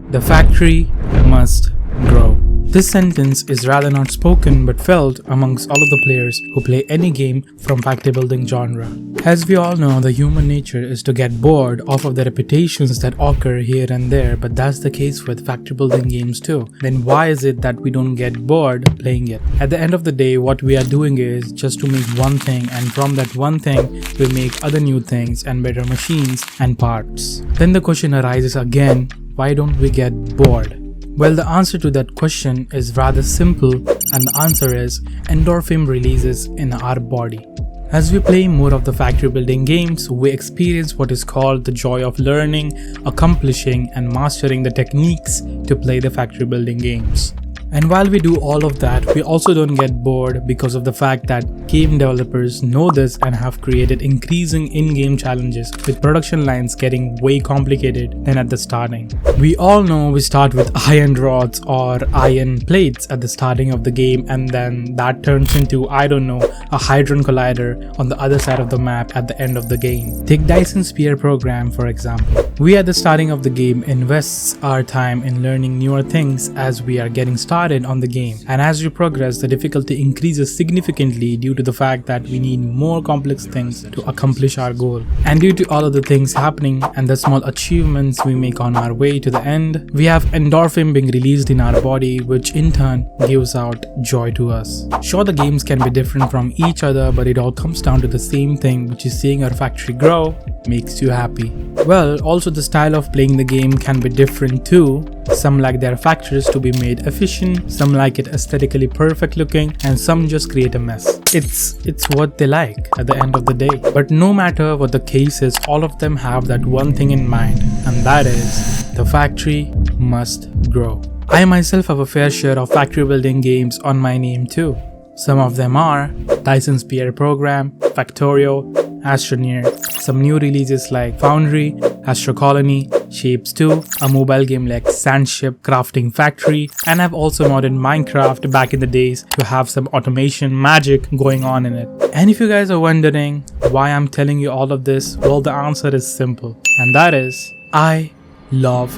The factory must grow. This sentence is rather not spoken but felt amongst all of the players who play any game from factory building genre. As we all know, the human nature is to get bored off of the repetitions that occur here and there, but that's the case with factory building games too. Then why is it that we don't get bored playing it? At the end of the day, what we are doing is just to make one thing, and from that one thing, we make other new things and better machines and parts. Then the question arises again, why don't we get bored? Well, the answer to that question is rather simple, and the answer is endorphin releases in our body. As we play more of the factory building games, we experience what is called the joy of learning, accomplishing, and mastering the techniques to play the factory building games. And while we do all of that, we also don't get bored because of the fact that game developers know this and have created increasing in-game challenges, with production lines getting way complicated than at the starting. We all know we start with iron rods or iron plates at the starting of the game, and then that turns into, I don't know, a hadron collider on the other side of the map at the end of the game. Take Dyson's Spear program for example. We at the starting of the game invests our time in learning newer things as we are getting started on the game, and as we progress, the difficulty increases significantly due to the fact that we need more complex things to accomplish our goal. And due to all of the things happening and the small achievements we make on our way to the end, we have endorphin being released in our body, which in turn gives out joy to us. Sure, the games can be different from each other, but it all comes down to the same thing, which is seeing our factory grow makes you happy. Well, also the style of playing the game can be different too. Some like their factories to be made efficient, some like it aesthetically perfect looking, and some just create a mess. It's what they like at the end of the day. But no matter what the case is, all of them have that one thing in mind, and that is the factory must grow. I myself have a fair share of factory building games on my name too. Some of them are Dyson's Spear program, Factorio, Astroneer, some new releases like Foundry, Astro Colony, Shapes 2, a mobile game like Sandship Crafting Factory, and I've also modded Minecraft back in the days to have some automation magic going on in it. And if you guys are wondering why I'm telling you all of this, well, the answer is simple, and that is I love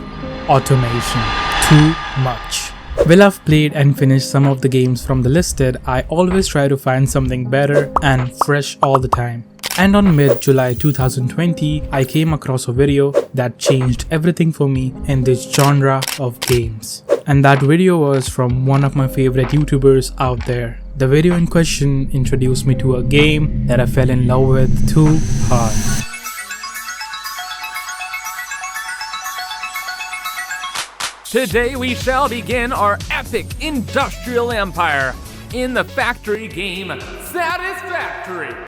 automation too much. While I've played and finished some of the games from the listed, I always try to find something better and fresh all the time. And on mid-July 2020, I came across a video that changed everything for me in this genre of games. And that video was from one of my favorite YouTubers out there. The video in question introduced me to a game that I fell in love with too hard. Today we shall begin our epic industrial empire in the factory game Satisfactory.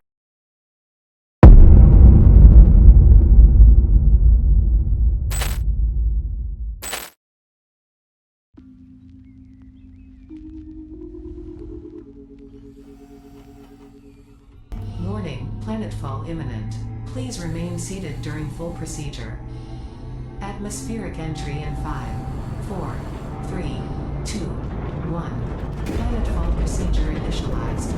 Warning, planetfall imminent. Please remain seated during full procedure. Atmospheric entry in 5, 4, 3, 2, 1. Planetfall procedure initialized.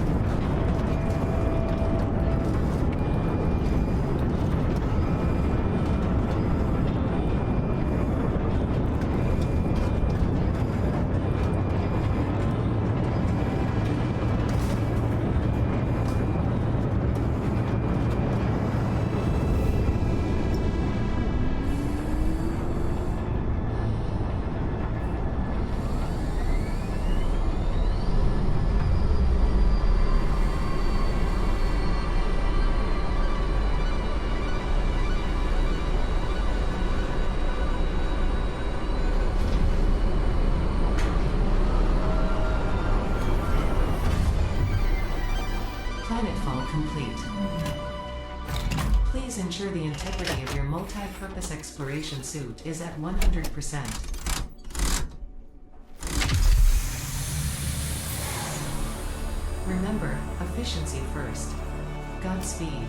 Planetfall complete. Please ensure the integrity of your multi-purpose exploration suit is at 100%. Remember, efficiency first. Godspeed.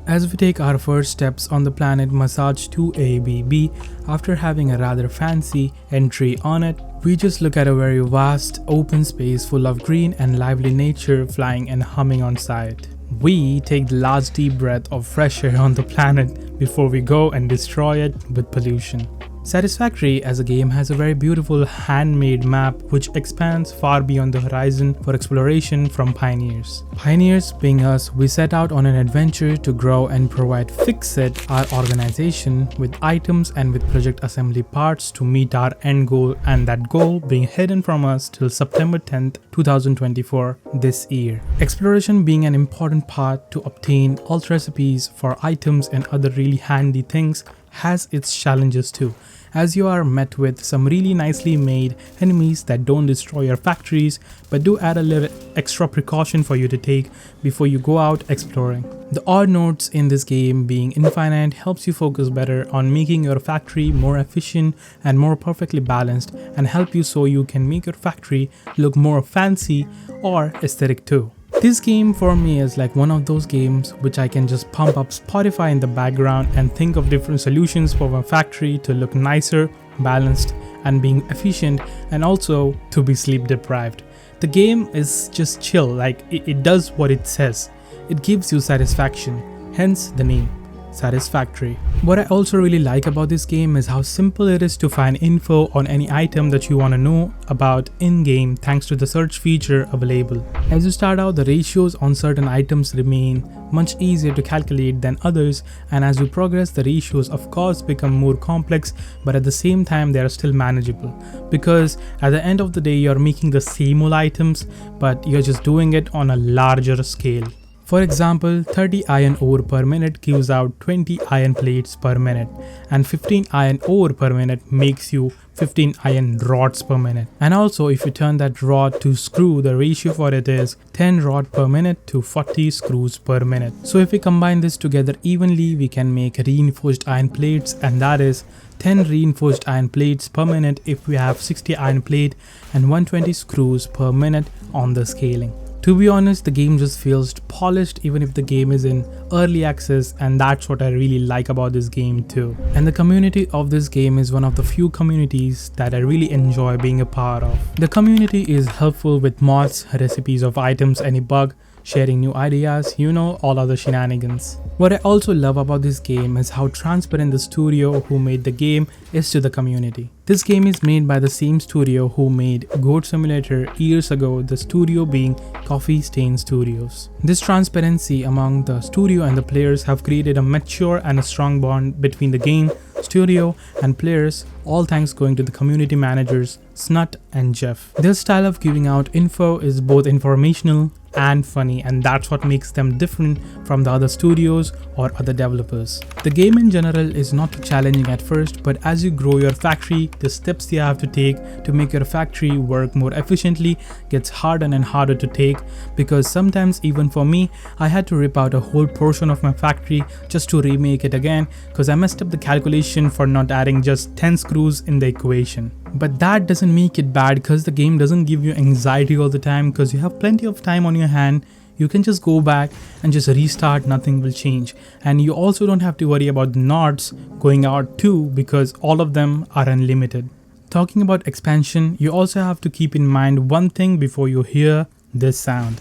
As we take our first steps on the planet Massage 2ABB, after having a rather fancy entry on it, we just look at a very vast open space full of green and lively nature flying and humming on sight. we take the last deep breath of fresh air on the planet before we go and destroy it with pollution. Satisfactory as a game has a very beautiful handmade map which expands far beyond the horizon for exploration from pioneers. Pioneers being us, we set out on an adventure to grow and provide FICSIT, our organization, with items and with project assembly parts to meet our end goal, and that goal being hidden from us till September 10th, 2024 this year. Exploration being an important part to obtain alt recipes for items and other really handy things has its challenges too, as you are met with some really nicely made enemies that don't destroy your factories but do add a little extra precaution for you to take before you go out exploring. The odd notes in this game being infinite helps you focus better on making your factory more efficient and more perfectly balanced, and help you so you can make your factory look more fancy or aesthetic too. This game for me is like one of those games which I can just pump up Spotify in the background and think of different solutions for my factory to look nicer, balanced, and being efficient, and also to be sleep deprived. The game is just chill, like it does what it says. It gives you satisfaction, hence the name, Satisfactory. What I also really like about this game is how simple it is to find info on any item that you want to know about in-game thanks to the search feature available. As you start out, the ratios on certain items remain much easier to calculate than others, and as you progress, the ratios of course become more complex, but at the same time they are still manageable, because at the end of the day you're making the same old items but you're just doing it on a larger scale. For example, 30 iron ore per minute gives out 20 iron plates per minute, and 15 iron ore per minute makes you 15 iron rods per minute. And also if you turn that rod to screw, the ratio for it is 10 rod per minute to 40 screws per minute. So if we combine this together evenly, we can make reinforced iron plates, and that is 10 reinforced iron plates per minute if we have 60 iron plate, and 120 screws per minute on the scaling. To be honest, the game just feels polished even if the game is in early access, and that's what I really like about this game too. And the community of this game is one of the few communities that I really enjoy being a part of. The community is helpful with mods, recipes of items, any bug, sharing new ideas, all other shenanigans. What I also love about this game is how transparent the studio who made the game is to the community. This game is made by the same studio who made Goat Simulator years ago, the studio being Coffee Stain Studios. This transparency among the studio and the players have created a mature and a strong bond between the game, studio, and players, all thanks going to the community managers Snut and Jeff. Their style of giving out info is both informational and funny, and that's what makes them different from the other studios or other developers. The game in general is not too challenging at first, but as you grow your factory, the steps you have to take to make your factory work more efficiently gets harder and harder to take, because sometimes even for me, I had to rip out a whole portion of my factory just to remake it again because I messed up the calculation for not adding just 10 screws in the equation. But that doesn't make it bad, because the game doesn't give you anxiety all the time, because you have plenty of time on your hand. You can just go back and just restart, nothing will change. And you also don't have to worry about the knots going out too, because all of them are unlimited. Talking about expansion, you also have to keep in mind one thing before you hear this sound.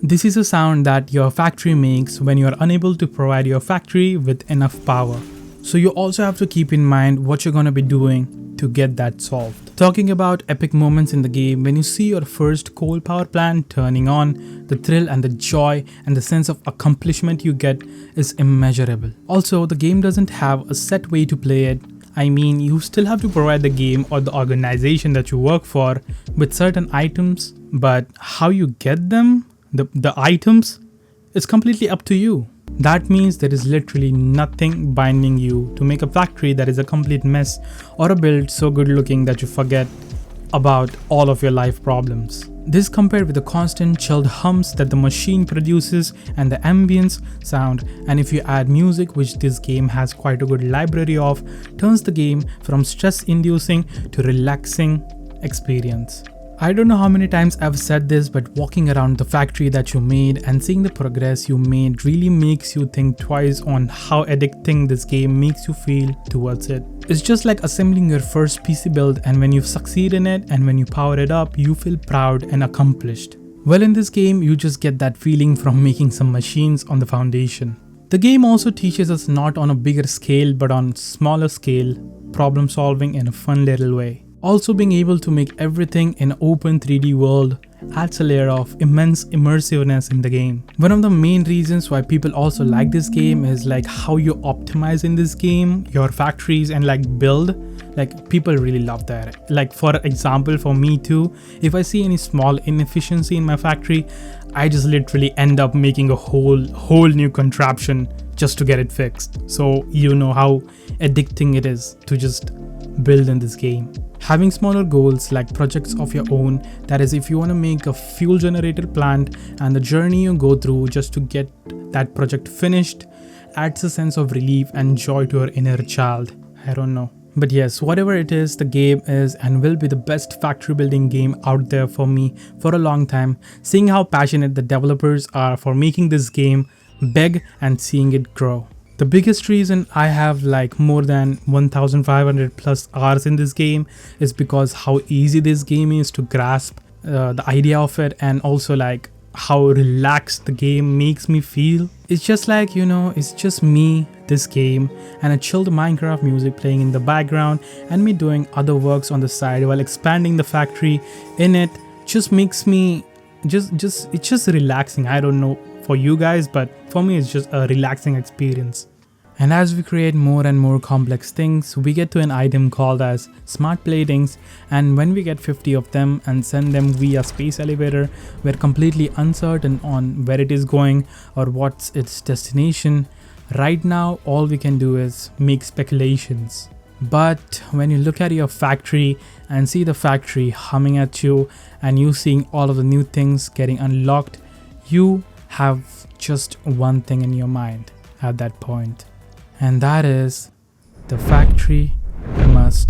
This is a sound that your factory makes when you are unable to provide your factory with enough power. So you also have to keep in mind what you're going to be doing to get that solved. Talking about epic moments in the game, when you see your first coal power plant turning on, the thrill and the joy and the sense of accomplishment you get is immeasurable. Also, the game doesn't have a set way to play it. I mean, you still have to provide the game or the organization that you work for with certain items, but how you get them, the items, is completely up to you. That means there is literally nothing binding you to make a factory that is a complete mess, or a build so good looking that you forget about all of your life problems. This compared with the constant chilled hums that the machine produces and the ambience sound, and if you add music, which this game has quite a good library of, turns the game from stress inducing to relaxing experience. I don't know how many times I've said this, but walking around the factory that you made and seeing the progress you made really makes you think twice on how addicting this game makes you feel towards it. It's just like assembling your first PC build, and when you succeed in it and when you power it up, you feel proud and accomplished. Well, in this game, you just get that feeling from making some machines on the foundation. The game also teaches us not on a bigger scale but on smaller scale, problem solving in a fun little way. Also, being able to make everything in an open 3D world adds a layer of immense immersiveness in the game. One of the main reasons why people also like this game is like how you optimize in this game, your factories and like build. Like people really love that. Like for example, for me too, if I see any small inefficiency in my factory, I just literally end up making a whole new contraption just to get it fixed. So you know how addicting it is to just build in this game. Having smaller goals like projects of your own, that is if you want to make a fuel generator plant, and the journey you go through just to get that project finished adds a sense of relief and joy to your inner child. I don't know. But yes, whatever it is, the game is and will be the best factory building game out there for me for a long time. Seeing how passionate the developers are for making this game big and seeing it grow. The biggest reason I have like more than 1500 plus hours in this game is because how easy this game is to grasp the idea of it, and also like how relaxed the game makes me feel. It's just like, you know, it's just me, this game, and a chilled Minecraft music playing in the background, and me doing other works on the side while expanding the factory in it. Just makes me it's just relaxing. I don't know for you guys, but for me it's just a relaxing experience. And as we create more and more complex things, we get to an item called as smart platings, and when we get 50 of them and send them via space elevator, we're completely uncertain on where it is going or what's its destination. Right now all we can do is make speculations. But when you look at your factory and see the factory humming at you and you seeing all of the new things getting unlocked, you have just one thing in your mind at that point, and that is the factory must